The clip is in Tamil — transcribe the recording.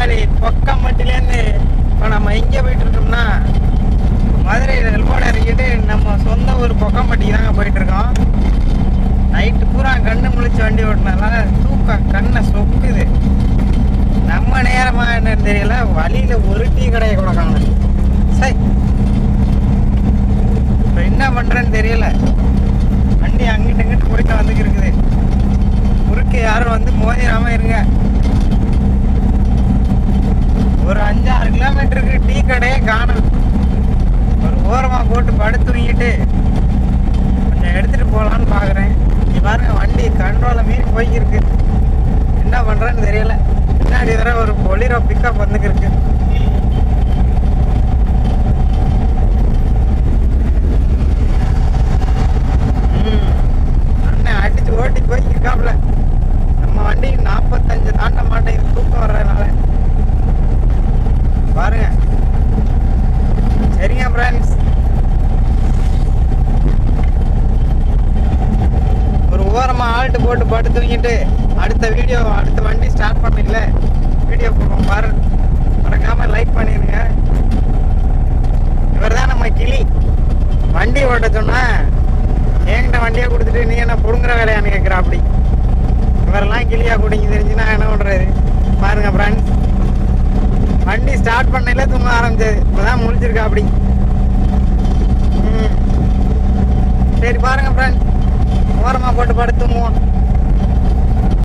திருநெல்வேலி பொக்கம்பட்டிலேருந்து இப்போ நம்ம எங்கே போயிட்டு இருக்கோம்னா மதுரை ரெல்போட இறக்கிட்டு நம்ம சொந்த ஊர் பொக்கம்பட்டிக்கு தாங்க போயிட்டு இருக்கோம். நைட்டு பூரா கண்ணு முழிச்சு வண்டி ஓட்டினால தூக்கம் கண்ணை சொக்குது. நம்ம நேரமா என்னன்னு தெரியல, வழியில ஒரு டீ கடையை கூட காணும். சரி இப்போ என்ன பண்றேன்னு தெரியல. வண்டி அங்கிட்டு இங்கிட்டு போயிட்டு வந்துக்கு இருக்குது. குறுக்கு யாரும் வந்து மோதிராம இருங்க. ஒரு 5-6 கிலோமீட்டருக்கு டீ கடையே காணும். ஒரு ஓரமா போட்டு படுத்து தூங்கிட்டு கொஞ்சம் எடுத்துட்டு போகலான்னு பாக்குறேன். நீ பாருங்க வண்டி கண்ட்ரோலை மீறி போய்க்கிருக்கு. என்ன பண்றேன்னு தெரியல. பின்னாடி வர ஒரு பொலிரோ பிக்கப் வந்துக்கிருக்கு. அண்ணன் அடிச்சு ஓட்டி போய்க்கிருக்காப்ல. நம்ம வண்டி 45 தாண்ட மாட்டேங்குது தூக்கம் வர்றதுனால. பாருங்க. சரிங்க ஃப்ரெண்ட்ஸ், ஒரு ஓரமா ஆல்ட்டு போட்டு படுத்து தூங்கிட்டு அடுத்த வண்டி ஸ்டார்ட் பண்ணல வீடியோ போடுவோம் பாருங்க. மறக்காம லைக் பண்ணிருங்க. இவர் தான் நம்ம கிளி. வண்டி ஓட்ட சொன்னா என்கிட்ட வண்டியை கொடுத்துட்டு நீ என்ன புடுங்குற வேலையான்னு கேட்குறா. அப்படி இவரெல்லாம் கிளியா குடிங்க தெரிஞ்சுன்னா என்ன பண்றது பாருங்க ஃப்ரெண்ட்ஸ். வண்டி ஸ்டார்ட் பண்ணல தூங்க ஆரம்பிச்சது. இப்பதான் முழிச்சிருக்கா அப்படி. சரி பாருங்க ஃப்ரெண்ட்ஸ், ஓரமா போட்டு படுத்து தூங்குவோம்.